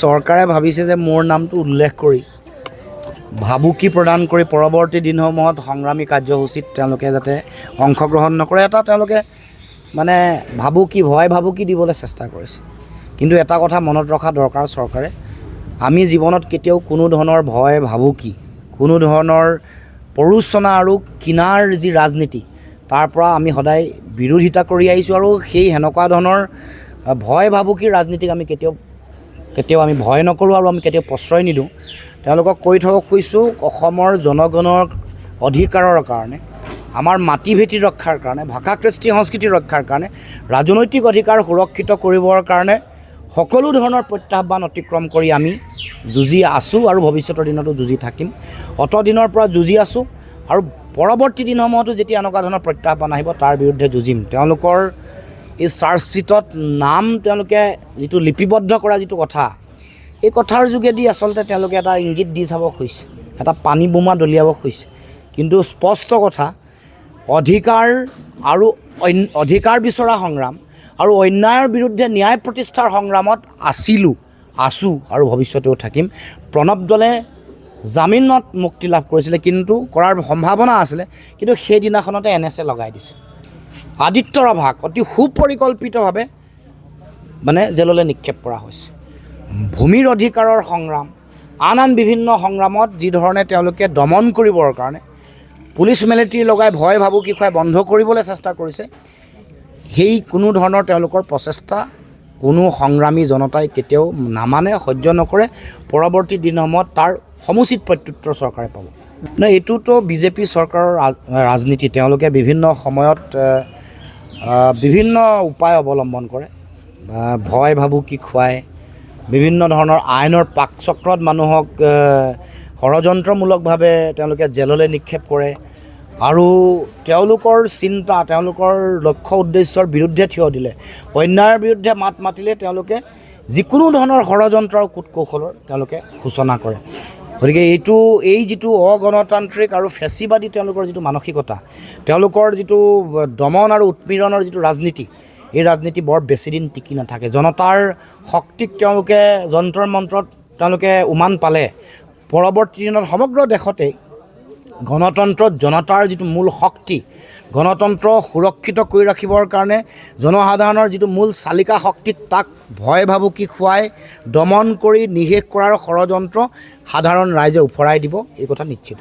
চৰকাৰে ভাবিছে যে মোৰ নামটো উল্লেখ কৰি ভাবুকি প্ৰদান কৰি পৰৱৰ্তী দিনসমূহত সংগ্ৰামী কাৰ্যসূচীত তেওঁলোকে যাতে অংশগ্ৰহণ নকৰে এটা তেওঁলোকে মানে ভয় ভাবুকি দিবলৈ চেষ্টা কৰিছে। কিন্তু এটা কথা মনত ৰখা দৰকাৰ, চৰকাৰে আমি জীৱনত কেতিয়াও কোনো ধৰণৰ ভয় ভাবুকি, কোনো ধৰণৰ প্ৰৰোচনা আৰু কিনাৰ যি ৰাজনীতি তাৰ পৰা আমি সদায় বিৰোধিতা কৰি আহিছোঁ আৰু সেই সেনেকুৱা ধৰণৰ ভয় ভাবুকিৰ ৰাজনীতিক আমি কেতিয়াও আমি ভয় নকৰোঁ আৰু আমি কেতিয়াও প্ৰশ্ৰয় নিদিওঁ। তেওঁলোকক কৈ থ'ব খুজিছোঁ, অসমৰ জনগণৰ অধিকাৰৰ কাৰণে, আমাৰ মাটি ভেটি ৰক্ষাৰ কাৰণে, ভাষা কৃষ্টি সংস্কৃতি ৰক্ষাৰ কাৰণে, ৰাজনৈতিক অধিকাৰ সুৰক্ষিত কৰিবৰ কাৰণে সকলো ধৰণৰ প্ৰত্যাহ্বান অতিক্ৰম কৰি আমি যুঁজি আছোঁ আৰু ভৱিষ্যতৰ দিনতো যুঁজি থাকিম। অতদিনৰ পৰা যুঁজি আছোঁ আৰু পৰৱৰ্তী দিনসমূহতো যেতিয়া এনেকুৱা ধৰণৰ প্ৰত্যাহ্বান আহিব তাৰ বিৰুদ্ধে যুঁজিম। তেওঁলোকৰ এই চাৰ্জশ্বিটত নাম তেওঁলোকে যিটো লিপিবদ্ধ কৰা যিটো কথা, এই কথাৰ যোগেদি আচলতে তেওঁলোকে এটা ইংগিত দি চাব খুজিছে, এটা পানী বোমা দলিয়াব খুজিছে। কিন্তু স্পষ্ট কথা, অধিকাৰ বিচৰা সংগ্ৰাম আৰু অন্যায়ৰ বিৰুদ্ধে ন্যায় প্ৰতিষ্ঠাৰ সংগ্ৰামত আছোঁ আৰু ভৱিষ্যতেও থাকিম। প্ৰণৱ দলে জামিনত মুক্তি লাভ কৰিছিলে, কিন্তু কৰাৰ সম্ভাৱনা আছিলে, কিন্তু সেইদিনাখনতে NSA লগাই দিছে। আদিত্য ৰাভাক অতি সুপৰিকল্পিতভাৱে জেললৈ নিক্ষেপ কৰা হৈছে। ভূমিৰ অধিকাৰৰ সংগ্ৰাম, আন বিভিন্ন সংগ্ৰামত যি ধৰণে তেওঁলোকে দমন কৰিবৰ কাৰণে পুলিচ মিলিটাৰী লগাই ভয় ভাবুকি খুৱাই বন্ধ কৰিবলৈ চেষ্টা কৰিছে, সেই কোনো ধৰণৰ তেওঁলোকৰ প্ৰচেষ্টা কোনো সংগ্ৰামী জনতাই কেতিয়াও নামানে, সহ্য নকৰে। পৰৱৰ্তী দিনসমূহত তাৰ সমুচিত প্ৰত্যুত্তৰ চৰকাৰে পাব। এইটোতো বিজেপি চৰকাৰৰ ৰাজনীতি। তেওঁলোকে বিভিন্ন সময়ত বিভিন্ন উপায় অৱলম্বন কৰে, ভয় ভাবুকি খুৱাই, বিভিন্ন ধৰণৰ আইনৰ পাকচক্ৰত মানুহক ষড়যন্ত্ৰমূলকভাৱে তেওঁলোকে জেললৈ নিক্ষেপ কৰে আৰু তেওঁলোকৰ চিন্তা, তেওঁলোকৰ লক্ষ্য উদ্দেশ্যৰ বিৰুদ্ধে থিয় দিলে, অন্যায়ৰ বিৰুদ্ধে মাত মাতিলে তেওঁলোকে যিকোনো ধৰণৰ ষড়যন্ত্ৰ আৰু কূটকৌশলৰ তেওঁলোকে সূচনা কৰে। গতিকে এই যিটো অগণতান্ত্ৰিক আৰু ফেচিবাদী তেওঁলোকৰ যিটো মানসিকতা, তেওঁলোকৰ যিটো দমন আৰু উৎপীড়নৰ যিটো ৰাজনীতি, এই ৰাজনীতি বৰ বেছিদিন টিকি নাথাকে। জনতাৰ শক্তিক তেওঁলোকে যন্তৰ মন্ত্ৰত তেওঁলোকে উমান পালে পৰৱৰ্তী দিনত সমগ্ৰ দেশতেই গণতন্ত্ৰত জনতাৰ যিটো মূল শক্তি, গণতন্ত্ৰ সুৰক্ষিত কৰি ৰাখিবৰ কাৰণে জনসাধাৰণৰ যিটো মূল চালিকা শক্তি, তাক ভয় ভাবুকি খুৱাই দমন কৰি নিশেষ কৰাৰ ষড়যন্ত্ৰ সাধাৰণ ৰাইজে উফৰাই দিব, এই কথা নিশ্চিত।